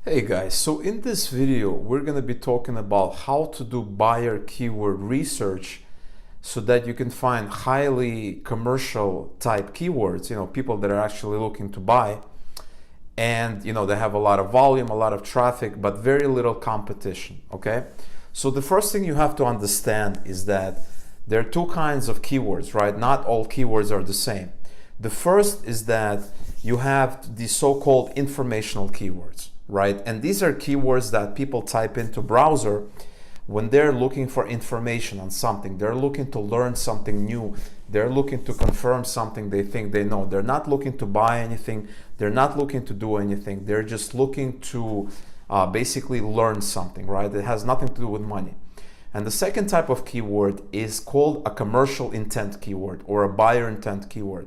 Hey guys, so in this video we're going to be talking about how to do buyer keyword research so that you can find highly commercial type keywords, people that are actually looking to buy, and they have a lot of volume, a lot of traffic, but very little competition. Okay, so the first thing you have to understand is that there are two kinds of keywords, right? Not all keywords are the same. The first is that you have the so-called informational keywords, right? And these are keywords that people type into browser when they're looking for information on something. They're looking to learn something new. They're looking to confirm something they think they know. They're not looking to buy anything. They're not looking to do anything. They're just looking to basically learn something, right? It has nothing to do with money. And the second type of keyword is called a commercial intent keyword or a buyer intent keyword.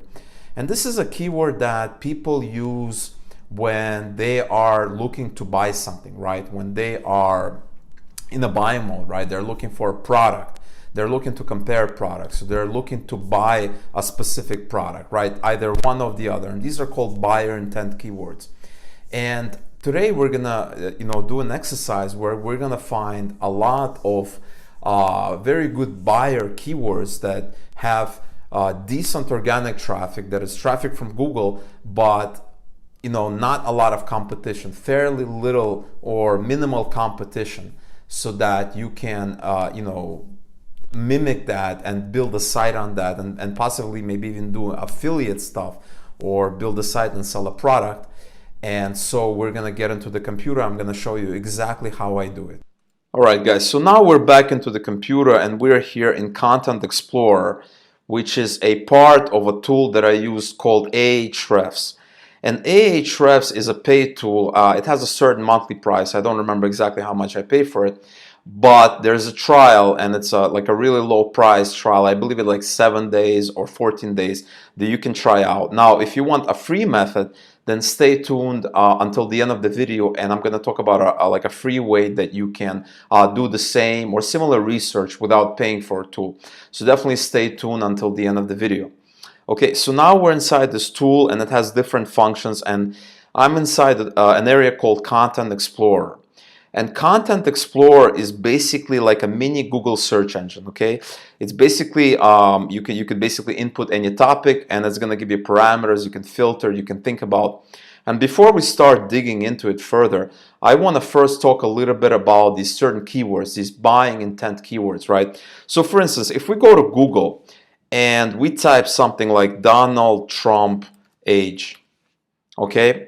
And this is a keyword that people use when they are looking to buy something, right? When they are in a buying mode, right? They're looking for a product. They're looking to compare products. So they're looking to buy a specific product, right? Either one or the other. And these are called buyer intent keywords. And today we're gonna, do an exercise where we're gonna find a lot of very good buyer keywords that have decent organic traffic, that is traffic from Google, but not a lot of competition, fairly little or minimal competition, so that you can mimic that and build a site on that, and possibly maybe even do affiliate stuff or build a site and sell a product. And so we're gonna get into the computer. I'm gonna show you exactly how I do it. All right, guys, so now we're back into the computer and we're here in Content Explorer, which is a part of a tool that I use called Ahrefs. And Ahrefs is a paid tool. It has a certain monthly price. I don't remember exactly how much I pay for it, but there's a trial, and it's like a really low price trial. I believe it's like 7 days or 14 days that you can try out. Now, if you want a free method, then stay tuned until the end of the video, and I'm going to talk about like a free way that you can do the same or similar research without paying for a tool. So definitely stay tuned until the end of the video. Okay, so now we're inside this tool and it has different functions, and I'm inside an area called Content Explorer. And Content Explorer is basically like a mini Google search engine, okay? It's basically, you could basically input any topic and it's gonna give you parameters, you can filter, you can think about. And before we start digging into it further, I wanna first talk a little bit about these certain keywords, these buying intent keywords, right? So for instance, if we go to Google and we type something like Donald Trump age, okay?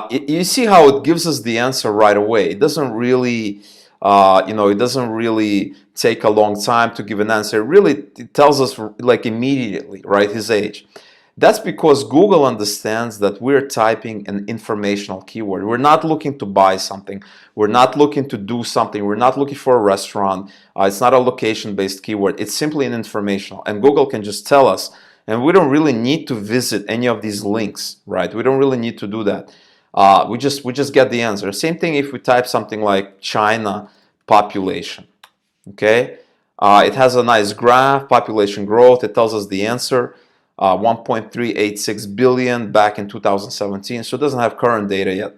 You see how it gives us the answer right away. It doesn't really, it doesn't really take a long time to give an answer. It tells us like immediately, right, his age. That's because Google understands that we're typing an informational keyword. We're not looking to buy something. We're not looking to do something. We're not looking for a restaurant. It's not a location-based keyword. It's simply an informational. And Google can just tell us, and we don't really need to visit any of these links, right? We don't really need to do that. We just get the answer. Same thing if we type something like China population, okay? It has a nice graph, population growth. It tells us the answer, 1.386 billion back in 2017. So it doesn't have current data yet.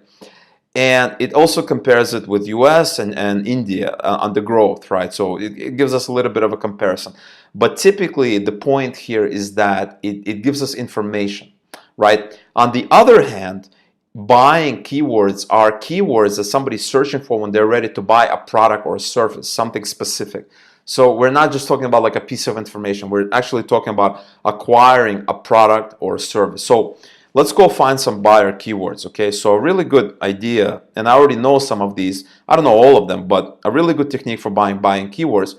And it also compares it with US and India on the growth, right? So it gives us a little bit of a comparison. But typically the point here is that it gives us information, right? On the other hand, buying keywords are keywords that somebody's searching for when they're ready to buy a product or a service, something specific. So we're not just talking about like a piece of information. We're actually talking about acquiring a product or a service. So let's go find some buyer keywords, okay? So a really good idea, and I already know some of these, I don't know all of them, but a really good technique for buying keywords,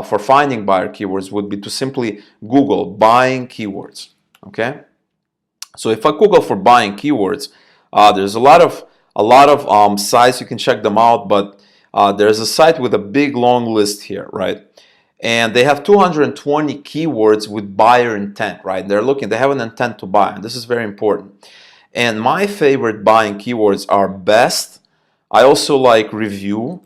for finding buyer keywords would be to simply Google buying keywords, okay? So if I Google for buying keywords, there's a lot of sites, you can check them out, but there's a site with a big long list here, right? And they have 220 keywords with buyer intent, right? They have an intent to buy, and this is very important. And my favorite buying keywords are best. I also like reviews.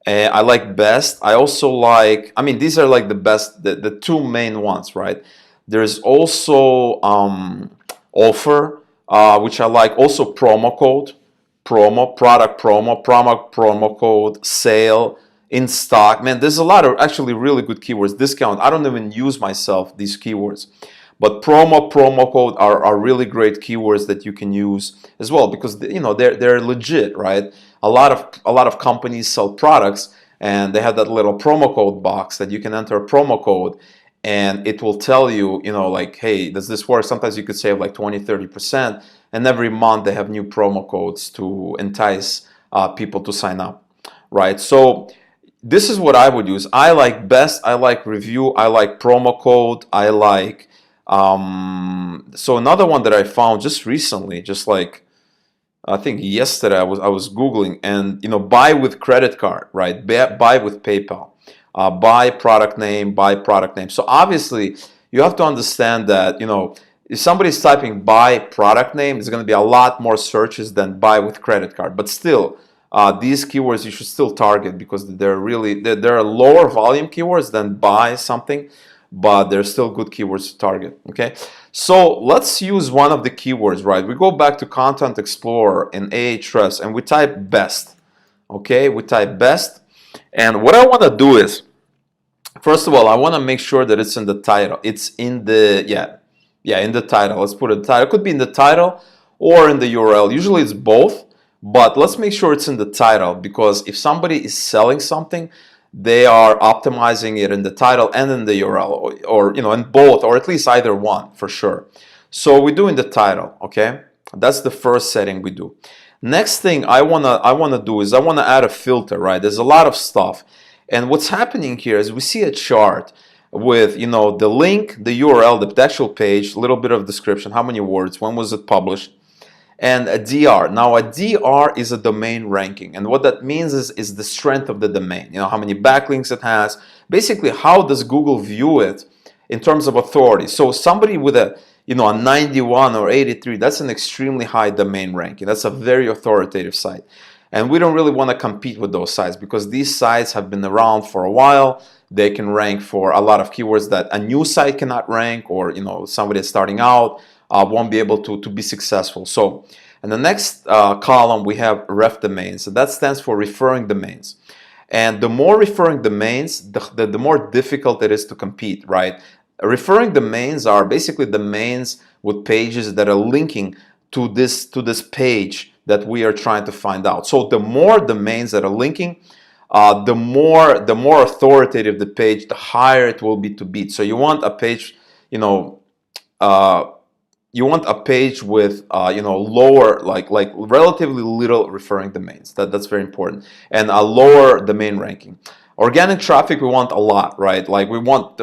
I like best. I also like, these are like the best, the two main ones, right? There's also offer. which I like. Also promo code, promo, product promo code, sale, in stock. Man, there's a lot of actually really good keywords. Discount. I don't even use myself these keywords. But promo code are really great keywords that you can use as well, because they're legit, right? A lot of companies sell products and they have that little promo code box that you can enter a promo code and it will tell you, like, hey, does this work? Sometimes you could save like 20-30%, and every month they have new promo codes to entice people to sign up, right? So this is what I would use. I like best, I like review, I like promo code, I like so another one that I found just recently, just like I think yesterday, I was Googling, and buy with credit card, right? Buy with PayPal, buy product name, buy product name. So obviously you have to understand that if somebody's typing buy product name, there's going to be a lot more searches than buy with credit card. But still, these keywords you should still target because they're lower volume keywords than buy something, but they're still good keywords to target. Okay, so let's use one of the keywords, right? We go back to Content Explorer in Ahrefs and we type best. Okay, we type best, and what I want to do is, first of all, I want to make sure that it's in the title. It's in the in the title. Let's put it in the title. It could be in the title or in the URL. Usually it's both, but let's make sure it's in the title, because if somebody is selling something, they are optimizing it in the title and in the URL, or in both, or at least either one for sure. So we do in the title. Okay, that's the first setting we do. Next thing I wanna do is I wanna add a filter, right? There's a lot of stuff, and what's happening here is we see a chart with the link, the URL, the actual page, a little bit of description, how many words, when was it published, and a DR. Now a DR is a domain ranking, and what that means is the strength of the domain, how many backlinks it has, basically how does Google view it in terms of authority. So somebody with a 91 or 83, that's an extremely high domain ranking. That's a very authoritative site, and we don't really want to compete with those sites, because these sites have been around for a while. They can rank for a lot of keywords that a new site cannot rank, or somebody starting out won't be able to be successful. So in the next column we have ref domains. So that stands for referring domains. And the more referring domains, the more difficult it is to compete, right? Referring domains are basically domains with pages that are linking to this page that we are trying to find out. So the more domains that are linking, the more authoritative the page, the higher it will be to beat. So you want a page, you want a page with lower, like relatively little referring domains. That's very important, and a lower domain ranking. Organic traffic, we want a lot, right? Like we want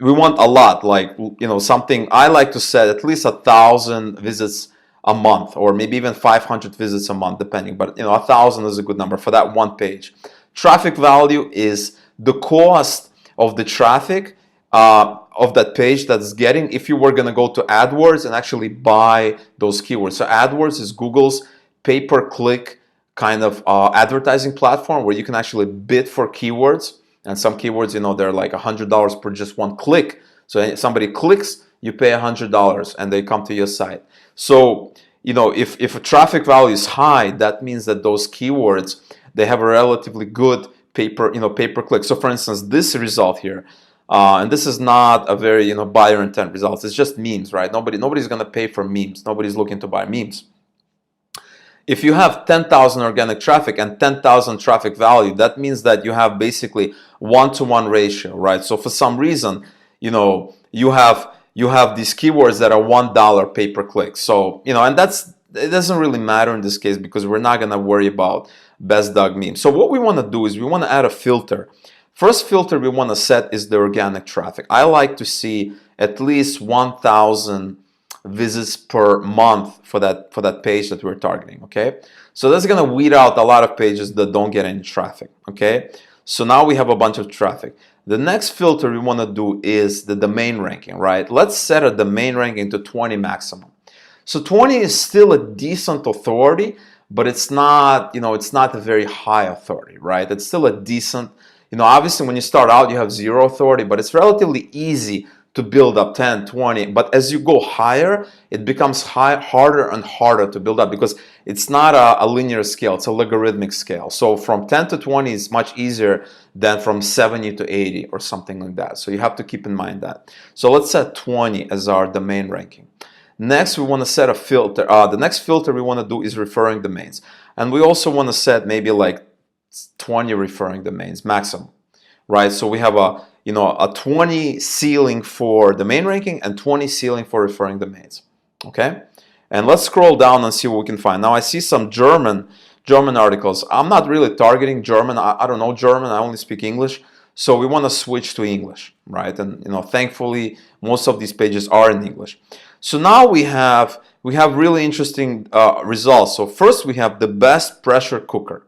we want a lot, like something. I like to set at least 1,000 visits a month, or maybe even 500 visits a month, depending. But 1,000 is a good number for that one page. Traffic value is the cost of the traffic of that page that's getting, if you were going to go to AdWords and actually buy those keywords. So AdWords is Google's pay-per-click kind of advertising platform, where you can actually bid for keywords. And some keywords, they're like $100 per just one click. So somebody clicks, you pay $100 and they come to your site. So if a traffic value is high, that means that those keywords, they have a relatively good pay-per-click. So for instance, this result here, and this is not a very buyer intent results. It's just memes, right? Nobody's going to pay for memes. Nobody's looking to buy memes. If you have 10,000 organic traffic and 10,000 traffic value, that means that you have basically 1-to-1 ratio, right? So for some reason, you have these keywords that are $1 pay-per-click. So and it doesn't really matter in this case, because we're not going to worry about best dog memes. So what we want to do is we want to add a filter. First filter we want to set is the organic traffic. I like to see at least 1,000 visits per month for that page that we're targeting. Okay, so that's going to weed out a lot of pages that don't get any traffic. Okay, so now we have a bunch of traffic. The next filter we want to do is the domain ranking, right? Let's set a domain ranking to 20 maximum. So 20 is still a decent authority, but it's not, it's not a very high authority, right? It's still a decent, obviously when you start out you have 0 authority, but it's relatively easy to build up 10, 20, but as you go higher, it becomes harder and harder to build up because it's not a linear scale, it's a logarithmic scale. So from 10 to 20 is much easier than from 70 to 80 or something like that. So you have to keep in mind that. So let's set 20 as our domain ranking. Next, we want to set a filter. The next filter we want to do is referring domains. And we also want to set maybe like 20 referring domains maximum, right? So we have a 20 ceiling for domain ranking and 20 ceiling for referring domains. Okay, and let's scroll down and see what we can find. Now I see some German articles. I'm not really targeting German. I don't know German. I only speak English. So we want to switch to English, right? And thankfully most of these pages are in English. So now we have really interesting results. So first we have the best pressure cooker.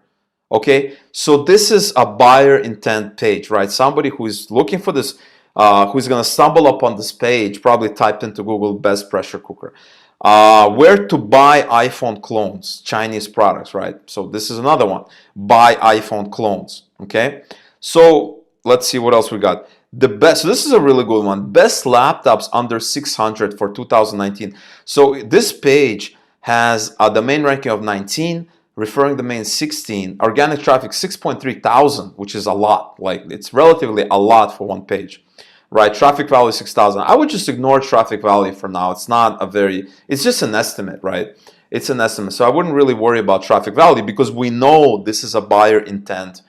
Okay, so this is a buyer intent page, right? Somebody who is looking for this, who's going to stumble upon this page, probably typed into Google best pressure cooker. Where to buy iPhone clones, Chinese products, right? So this is another one, buy iPhone clones. Okay, so let's see what else we got. The best, so this is a really good one, best laptops under 600 for 2019. So this page has a domain ranking of 19, referring domain 16, organic traffic 6.3 thousand, which is a lot. Like it's relatively a lot for one page, right? Traffic value 6,000. I would just ignore traffic value for now. It's not a very, it's just an estimate, right? It's an estimate. So I wouldn't really worry about traffic value because we know this is a buyer intent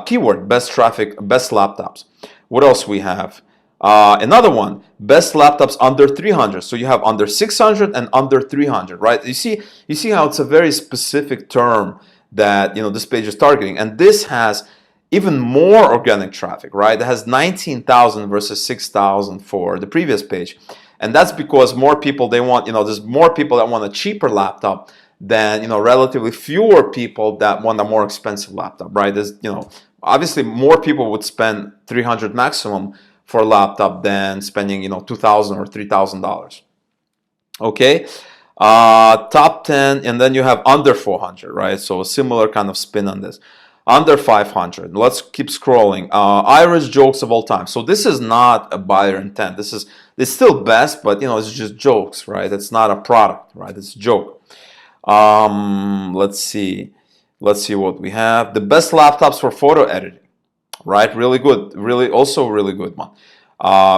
keyword, best traffic, best laptops. What else we have? Another one, best laptops under 300. So you have under 600 and under 300, right? You see how it's a very specific term that this page is targeting, and this has even more organic traffic, right? It has 19,000 versus 6,000 for the previous page, and that's because more people they want, there's more people that want a cheaper laptop than relatively fewer people that want a more expensive laptop, right? There's obviously more people would spend 300 maximum for a laptop than spending $2,000 or $3,000. Okay, top 10, and then you have under 400, right? So a similar kind of spin on this. Under 500. Let's keep scrolling. Irish jokes of all time. So this is not a buyer intent. It's still best, but it's just jokes, right? It's not a product, right? It's a joke. Let's see what we have. The best laptops for photo editing, right? Really good, also really good one,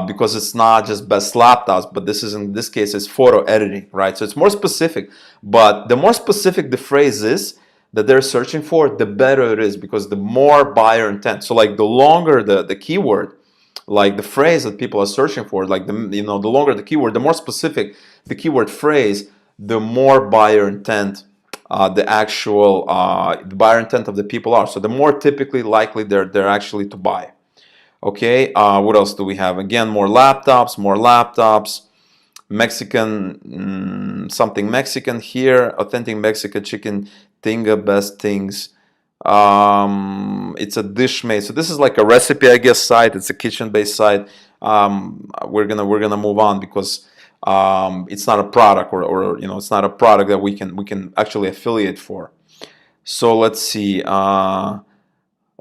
because it's not just best laptops, but in this case it's photo editing, right? So it's more specific, but the more specific the phrase is that they're searching for, the better it is, because the more buyer intent. So like the longer the keyword, like the phrase that people are searching for, like the longer the keyword, the more specific the keyword phrase, the more buyer intent the actual the buyer intent of the people are. So the more typically likely they're actually to buy. Okay, what else do we have? Again, more laptops, Mexican, something Mexican here, authentic Mexican chicken tinga, best things. It's a dish made. So this is like a recipe, I guess, site. It's a kitchen-based site. We're gonna move on because it's not a product, or it's not a product that we can actually affiliate for. So let's see.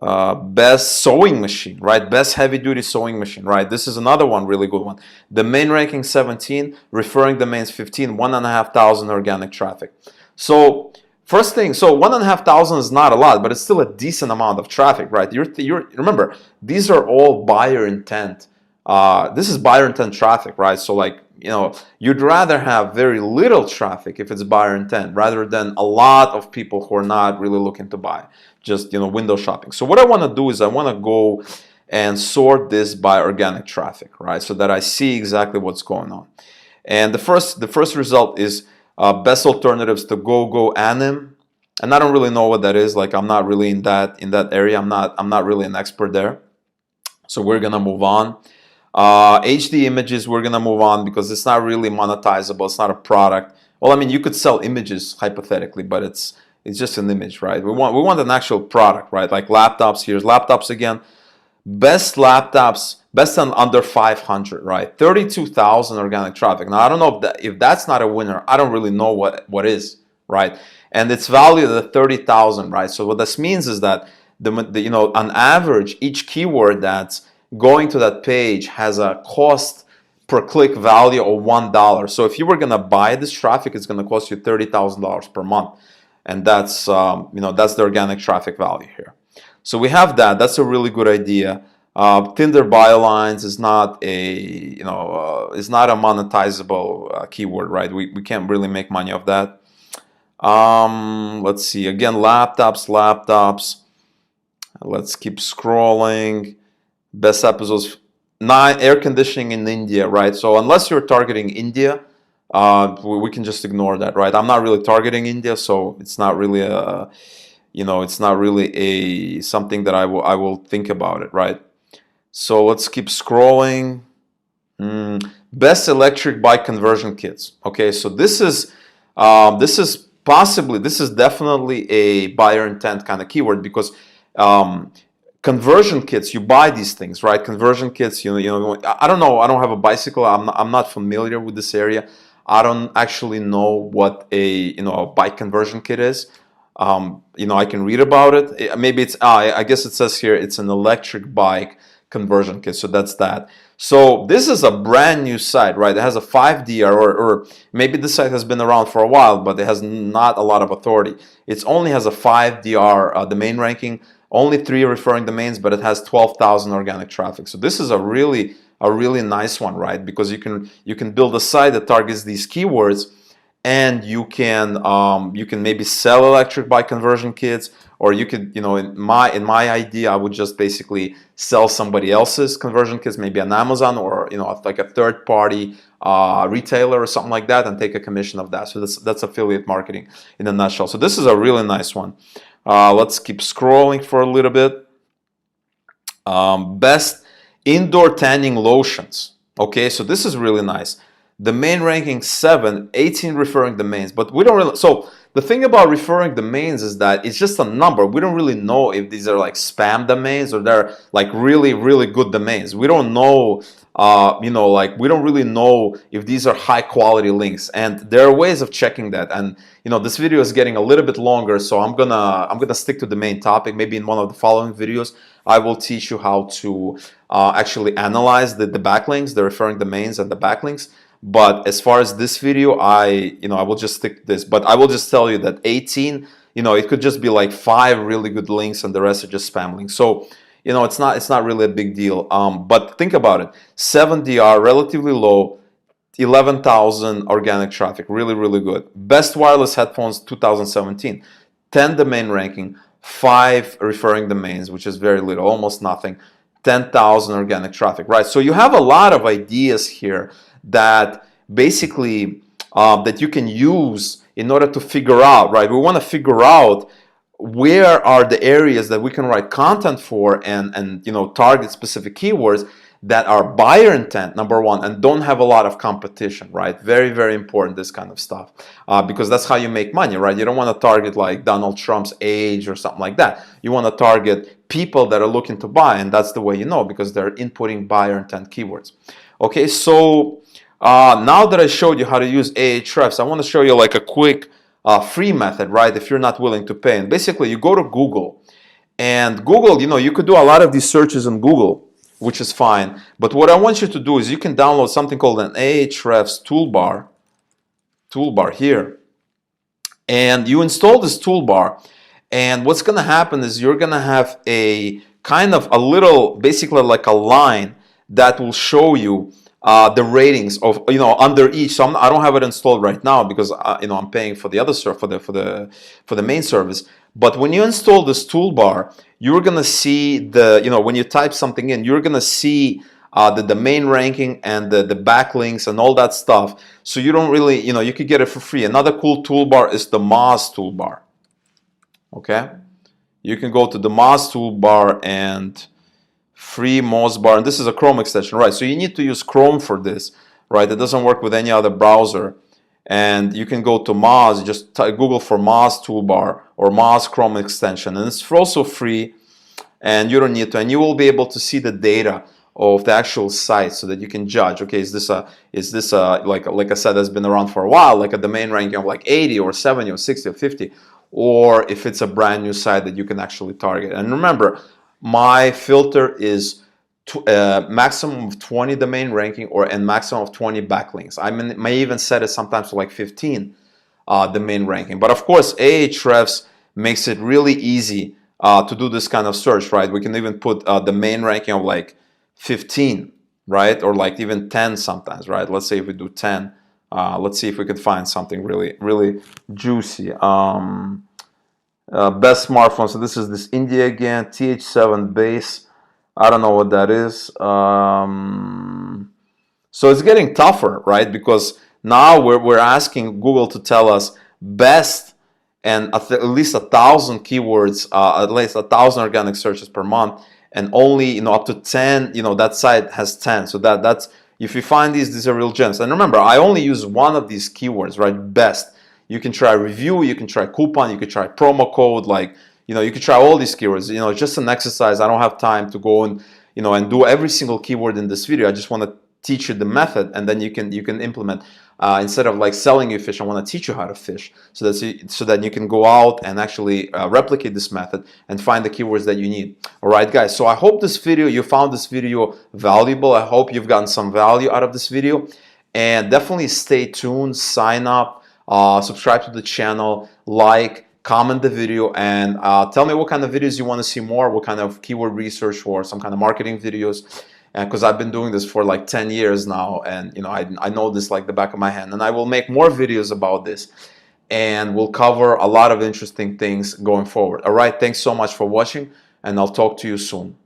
Best sewing machine, right? Best heavy-duty sewing machine, right? This is another one, really good one. The main ranking 17, referring domains 15, 1,500 organic traffic. So first thing, so 1,500 is not a lot, but it's still a decent amount of traffic, right? Remember, these are all buyer intent. This is buyer intent traffic, right? So like, you'd rather have very little traffic if it's buyer intent rather than a lot of people who are not really looking to buy, just window shopping. So what I want to do is I want to go and sort this by organic traffic, right? So that I see exactly what's going on. And the first result is best alternatives to GoGo Anim, and I don't really know what that is. Like I'm not really in that area. I'm not really an expert there. So we're gonna move on. HD images, we're gonna move on because it's not really monetizable. It's not a product. Well, I mean, you could sell images hypothetically, but it's just an image, right? We want an actual product, right? Like laptops. Here's laptops again. Best laptops, best on under 500, right? 32,000 organic traffic. Now I don't know if that's not a winner. I don't really know what is, right? And it's valued at 30,000, right? So what this means is that on average, each keyword that's going to that page has a cost per click value of $1. So if you were going to buy this traffic, it's going to cost you $30,000 per month. And that's, that's the organic traffic value here. So we have that. That's a really good idea. Tinder bylines is not is not a monetizable keyword, right? We can't really make money off that. Let's see, again, laptops. Let's keep scrolling. Best episodes, 9 air conditioning in India, right? So unless you're targeting India, we can just ignore that, right? I'm not really targeting India, so it's not really a, it's not really a something that I will think about it, right? So let's keep scrolling. Best electric bike conversion kits. Okay, so this is definitely a buyer intent kind of keyword, because conversion kits, you buy these things, right? Conversion kits, I don't know, I don't have a bicycle, I'm not familiar with this area. I don't actually know what a bike conversion kit is. I can read about it. Maybe it's I guess it says here it's an electric bike conversion kit, so that's that. So this is a brand new site, right? It has a 5DR, or maybe this site has been around for a while, but it has not a lot of authority. It only has a 5DR domain ranking, only 3 referring domains, but it has 12,000 organic traffic. So this is a really nice one, right? Because you can build a site that targets these keywords, and you can maybe sell electric bike conversion kits, or you could, in my idea, I would just basically sell somebody else's conversion kits, maybe on Amazon, or like a third-party retailer or something like that, and take a commission of that. So that's affiliate marketing in a nutshell. So this is a really nice one. Let's keep scrolling for a little bit. Best indoor tanning lotions. Okay, so this is really nice. Domain ranking 7, 18 referring domains, but we don't really. So the thing about referring domains is that it's just a number. We don't really know if these are like spam domains or they're like really good domains. We don't know, we don't really know if these are high quality links, and there are ways of checking that. And this video is getting a little bit longer, so I'm gonna stick to the main topic. Maybe in one of the following videos, I will teach you how to actually analyze the backlinks, the referring domains, and the backlinks. But as far as this video, I will just stick to this. But I will just tell you that 18, it could just be like 5 really good links, and the rest are just spam links. So it's not really a big deal. But think about it: 7 DR, relatively low, 11,000 organic traffic, really good. Best wireless headphones 2017, 10 domain ranking, 5 referring domains, which is very little, almost nothing. 10,000 organic traffic, right? So you have a lot of ideas here that basically that you can use in order to figure out, right? We want to figure out where are the areas that we can write content for, and target specific keywords that are buyer intent, number one, and don't have a lot of competition, right? Very important, this kind of stuff, because that's how you make money, right? You don't want to target like Donald Trump's age or something like that. You want to target people that are looking to buy, and that's the way because they're inputting buyer intent keywords. Okay, so now that I showed you how to use Ahrefs, I want to show you like a quick free method, right? If you're not willing to pay. And basically you go to Google, and Google, you could do a lot of these searches on Google, which is fine. But what I want you to do is you can download something called an Ahrefs toolbar here. And you install this toolbar, and what's going to happen is you're going to have a kind of a little, basically like a line that will show you the ratings of under each. So I don't have it installed right now because I'm paying for the other for the main service. But when you install this toolbar, you're gonna see when you type something in, you're gonna see the domain ranking and the backlinks and all that stuff. So you don't really you could get it for free. Another cool toolbar is the Moz toolbar. Okay, you can go to the Moz toolbar and free Moz bar, and this is a Chrome extension, right? So you need to use Chrome for this, right? It doesn't work with any other browser. And you can go to Moz, just Google for Moz toolbar or Moz Chrome extension, and it's also free, and you don't need to, and you will be able to see the data of the actual site so that you can judge, okay, is this like I said, has been around for a while, like a domain ranking of like 80 or 70 or 60 or 50, or if it's a brand new site that you can actually target. And remember, my filter is maximum of 20 domain ranking and maximum of 20 backlinks. I may even set it sometimes to like 15 domain ranking. But of course, Ahrefs makes it really easy to do this kind of search, right? We can even put domain ranking of like 15, right? Or like even 10 sometimes, right? Let's say if we do 10, let's see if we could find something really juicy. Best smartphone. So this is this India again, TH7 base. I don't know what that is. So it's getting tougher, right? Because now we're asking Google to tell us best and at least 1,000 keywords, at least 1,000 organic searches per month, and only up to 10. That site has 10. So that's if you find these are real gems. And remember, I only use one of these keywords, right? Best. You can try review, you can try coupon, you can try promo code, like you can try all these keywords. It's just an exercise. I don't have time to go and and do every single keyword in this video. I just want to teach you the method, and then you can implement. Instead of like selling you fish, I want to teach you how to fish, so that you can go out and actually replicate this method and find the keywords that you need. All right, guys. So I hope you found this video valuable. I hope you've gotten some value out of this video, and definitely stay tuned. Sign up, subscribe to the channel, like, comment the video, and tell me what kind of videos you want to see more, what kind of keyword research or some kind of marketing videos, because I've been doing this for like 10 years now, and I know this like the back of my hand, and I will make more videos about this, and we'll cover a lot of interesting things going forward. All right, thanks so much for watching, and I'll talk to you soon.